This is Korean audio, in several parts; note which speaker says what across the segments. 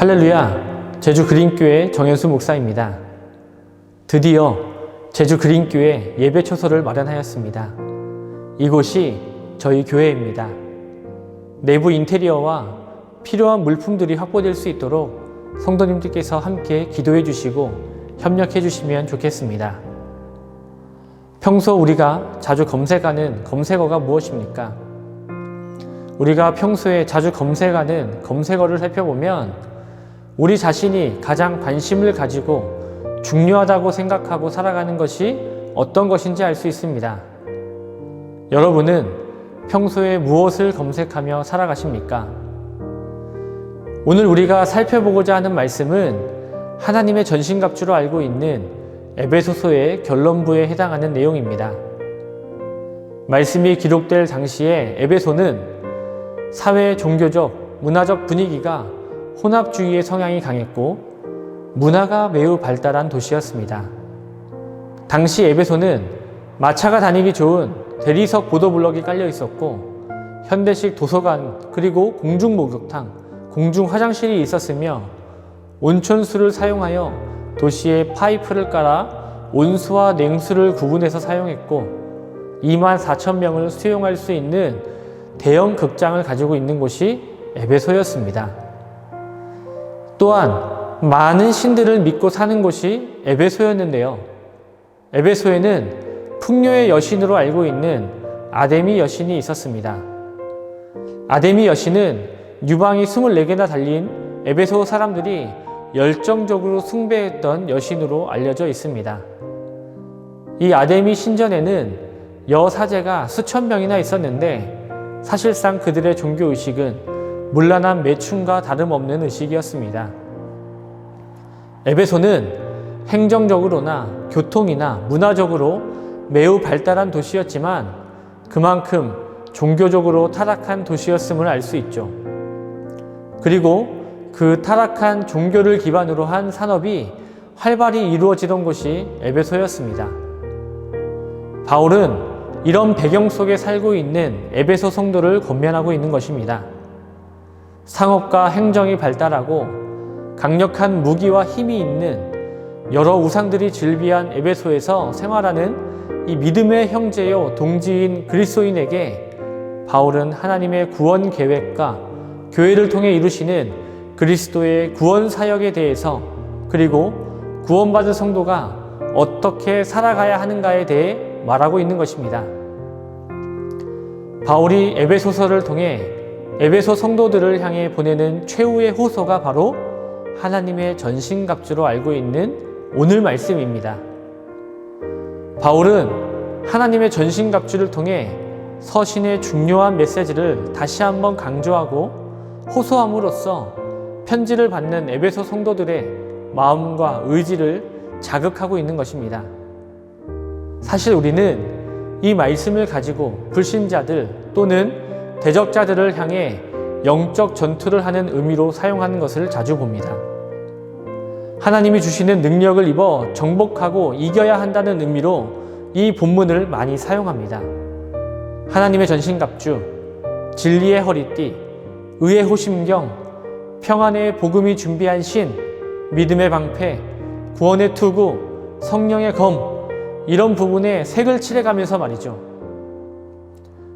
Speaker 1: 할렐루야, 제주 그린교회 정현수 목사입니다. 드디어 제주 그린교회 예배 초소를 마련하였습니다. 이곳이 저희 교회입니다. 내부 인테리어와 필요한 물품들이 확보될 수 있도록 성도님들께서 함께 기도해 주시고 협력해 주시면 좋겠습니다. 평소 우리가 자주 검색하는 검색어가 무엇입니까? 우리가 평소에 자주 검색하는 검색어를 살펴보면 우리 자신이 가장 관심을 가지고 중요하다고 생각하고 살아가는 것이 어떤 것인지 알 수 있습니다. 여러분은 평소에 무엇을 검색하며 살아가십니까? 오늘 우리가 살펴보고자 하는 말씀은 하나님의 전신갑주로 알고 있는 에베소서의 결론부에 해당하는 내용입니다. 말씀이 기록될 당시에 에베소는 사회, 종교적, 문화적 분위기가 혼합주의의 성향이 강했고 문화가 매우 발달한 도시였습니다. 당시 에베소는 마차가 다니기 좋은 대리석 보도블럭이 깔려 있었고 현대식 도서관 그리고 공중 목욕탕, 공중 화장실이 있었으며 온천수를 사용하여 도시에 파이프를 깔아 온수와 냉수를 구분해서 사용했고 24,000명을 수용할 수 있는 대형 극장을 가지고 있는 곳이 에베소였습니다. 또한 많은 신들을 믿고 사는 곳이 에베소였는데요. 에베소에는 풍요의 여신으로 알고 있는 아데미 여신이 있었습니다. 아데미 여신은 유방이 24개나 달린 에베소 사람들이 열정적으로 숭배했던 여신으로 알려져 있습니다. 이 아데미 신전에는 여사제가 수천 명이나 있었는데 사실상 그들의 종교의식은 문란한 매춘과 다름없는 의식이었습니다. 에베소는 행정적으로나 교통이나 문화적으로 매우 발달한 도시였지만 그만큼 종교적으로 타락한 도시였음을 알 수 있죠. 그리고 그 타락한 종교를 기반으로 한 산업이 활발히 이루어지던 곳이 에베소였습니다. 바울은 이런 배경 속에 살고 있는 에베소 성도를 권면하고 있는 것입니다. 상업과 행정이 발달하고 강력한 무기와 힘이 있는 여러 우상들이 즐비한 에베소에서 생활하는 이 믿음의 형제요 동지인 그리스도인에게 바울은 하나님의 구원 계획과 교회를 통해 이루시는 그리스도의 구원 사역에 대해서 그리고 구원받은 성도가 어떻게 살아가야 하는가에 대해 말하고 있는 것입니다. 바울이 에베소서를 통해 에베소 성도들을 향해 보내는 최후의 호소가 바로 하나님의 전신갑주로 알고 있는 오늘 말씀입니다. 바울은 하나님의 전신갑주를 통해 서신의 중요한 메시지를 다시 한번 강조하고 호소함으로써 편지를 받는 에베소 성도들의 마음과 의지를 자극하고 있는 것입니다. 사실 우리는 이 말씀을 가지고 불신자들 또는 대적자들을 향해 영적 전투를 하는 의미로 사용하는 것을 자주 봅니다. 하나님이 주시는 능력을 입어 정복하고 이겨야 한다는 의미로 이 본문을 많이 사용합니다. 하나님의 전신갑주, 진리의 허리띠, 의의 호심경, 평안의 복음이 준비한 신, 믿음의 방패, 구원의 투구, 성령의 검 이런 부분에 색을 칠해가면서 말이죠.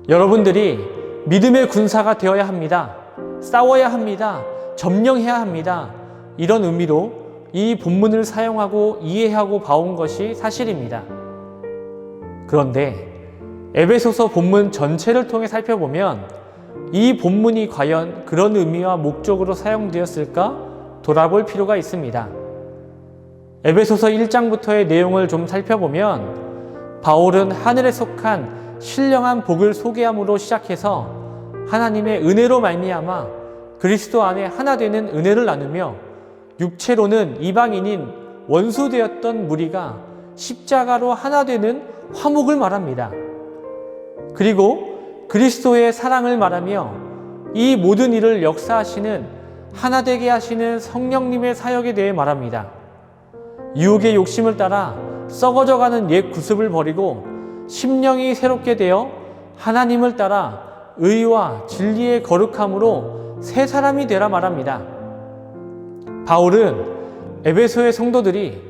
Speaker 1: 여러분들이 믿음의 군사가 되어야 합니다. 싸워야 합니다. 점령해야 합니다. 이런 의미로 이 본문을 사용하고 이해하고 봐온 것이 사실입니다. 그런데 에베소서 본문 전체를 통해 살펴보면 이 본문이 과연 그런 의미와 목적으로 사용되었을까 돌아볼 필요가 있습니다. 에베소서 1장부터의 내용을 좀 살펴보면 바울은 하늘에 속한 신령한 복을 소개함으로 시작해서 하나님의 은혜로 말미암아 그리스도 안에 하나 되는 은혜를 나누며 육체로는 이방인인 원수되었던 무리가 십자가로 하나 되는 화목을 말합니다. 그리고 그리스도의 사랑을 말하며 이 모든 일을 역사하시는 하나 되게 하시는 성령님의 사역에 대해 말합니다. 유혹의 욕심을 따라 썩어져가는 옛 구습을 버리고 심령이 새롭게 되어 하나님을 따라 의와 진리의 거룩함으로 새 사람이 되라 말합니다. 바울은 에베소의 성도들이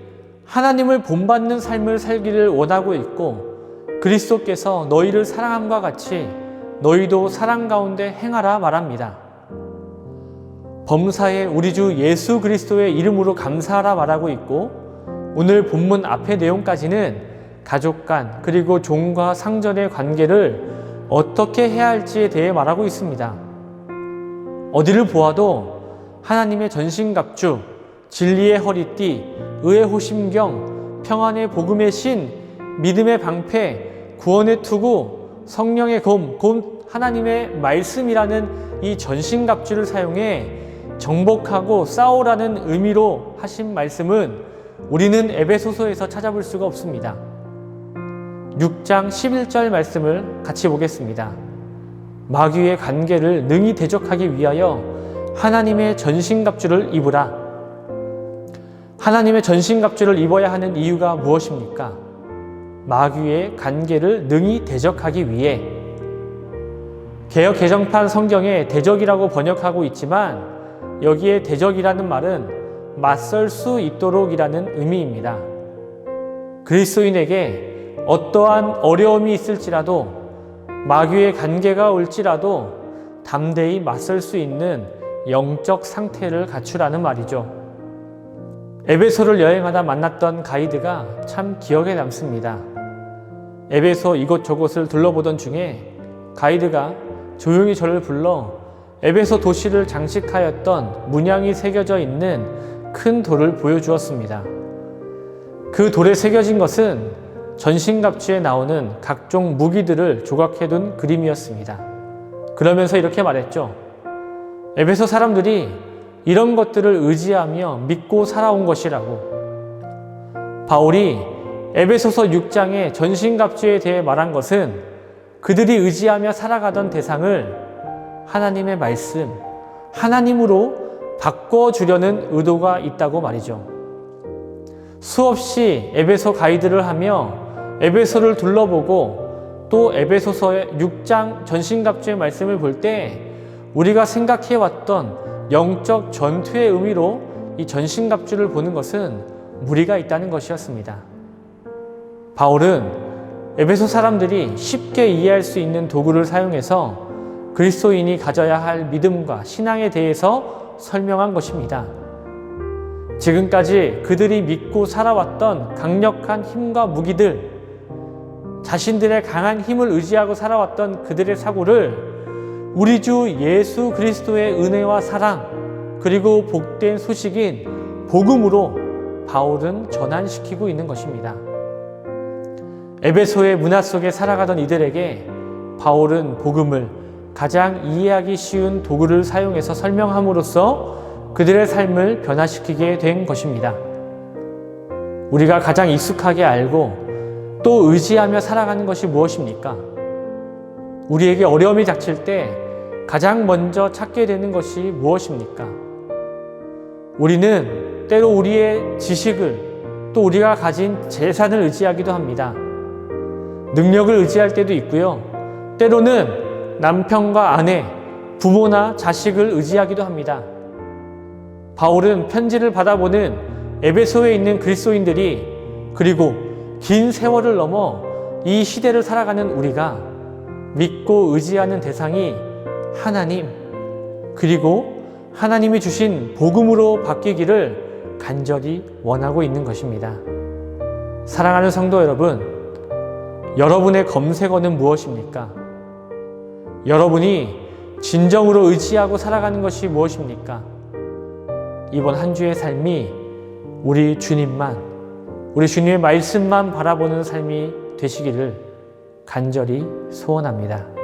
Speaker 1: 하나님을 본받는 삶을 살기를 원하고 있고 그리스도께서 너희를 사랑함과 같이 너희도 사랑 가운데 행하라 말합니다. 범사에 우리 주 예수 그리스도의 이름으로 감사하라 말하고 있고 오늘 본문 앞의 내용까지는 가족 간 그리고 종과 상전의 관계를 어떻게 해야 할지에 대해 말하고 있습니다. 어디를 보아도 하나님의 전신갑주, 진리의 허리띠, 의의 호심경, 평안의 복음의 신, 믿음의 방패, 구원의 투구, 성령의 검, 곧 하나님의 말씀이라는 이 전신갑주를 사용해 정복하고 싸우라는 의미로 하신 말씀은 우리는 에베소서에서 찾아볼 수가 없습니다. 6장 11절 말씀을 같이 보겠습니다. 마귀의 관계를 능히 대적하기 위하여 하나님의 전신갑주를 입으라. 하나님의 전신갑주를 입어야 하는 이유가 무엇입니까? 마귀의 관계를 능히 대적하기 위해. 개역 개정판 성경에 대적이라고 번역하고 있지만 여기에 대적이라는 말은 맞설 수 있도록이라는 의미입니다. 그리스도인에게 어떠한 어려움이 있을지라도 마귀의 관계가 올지라도 담대히 맞설 수 있는 영적 상태를 갖추라는 말이죠. 에베소를 여행하다 만났던 가이드가 참 기억에 남습니다. 에베소 이곳저곳을 둘러보던 중에 가이드가 조용히 저를 불러 에베소 도시를 장식하였던 문양이 새겨져 있는 큰 돌을 보여주었습니다. 그 돌에 새겨진 것은 전신갑주에 나오는 각종 무기들을 조각해둔 그림이었습니다. 그러면서 이렇게 말했죠. 에베소 사람들이 이런 것들을 의지하며 믿고 살아온 것이라고. 바울이 에베소서 6장의 전신갑주에 대해 말한 것은 그들이 의지하며 살아가던 대상을 하나님의 말씀, 하나님으로 바꿔주려는 의도가 있다고 말이죠. 수없이 에베소 가이드를 하며 에베소를 둘러보고 또 에베소서의 6장 전신갑주의 말씀을 볼 때 우리가 생각해왔던 영적 전투의 의미로 이 전신갑주를 보는 것은 무리가 있다는 것이었습니다. 바울은 에베소 사람들이 쉽게 이해할 수 있는 도구를 사용해서 그리스도인이 가져야 할 믿음과 신앙에 대해서 설명한 것입니다. 지금까지 그들이 믿고 살아왔던 강력한 힘과 무기들, 자신들의 강한 힘을 의지하고 살아왔던 그들의 사고를 우리 주 예수 그리스도의 은혜와 사랑, 그리고 복된 소식인 복음으로 바울은 전환시키고 있는 것입니다. 에베소의 문화 속에 살아가던 이들에게 바울은 복음을 가장 이해하기 쉬운 도구를 사용해서 설명함으로써 그들의 삶을 변화시키게 된 것입니다. 우리가 가장 익숙하게 알고 또 의지하며 살아가는 것이 무엇입니까? 우리에게 어려움이 닥칠 때 가장 먼저 찾게 되는 것이 무엇입니까? 우리는 때로 우리의 지식을 또 우리가 가진 재산을 의지하기도 합니다. 능력을 의지할 때도 있고요. 때로는 남편과 아내, 부모나 자식을 의지하기도 합니다. 바울은 편지를 받아보는 에베소에 있는 그리스도인들이 그리고 긴 세월을 넘어 이 시대를 살아가는 우리가 믿고 의지하는 대상이 하나님 그리고 하나님이 주신 복음으로 바뀌기를 간절히 원하고 있는 것입니다. 사랑하는 성도 여러분, 여러분의 검색어는 무엇입니까? 여러분이 진정으로 의지하고 살아가는 것이 무엇입니까? 이번 한 주의 삶이 우리 주님만, 우리 주님의 말씀만 바라보는 삶이 되시기를 간절히 소원합니다.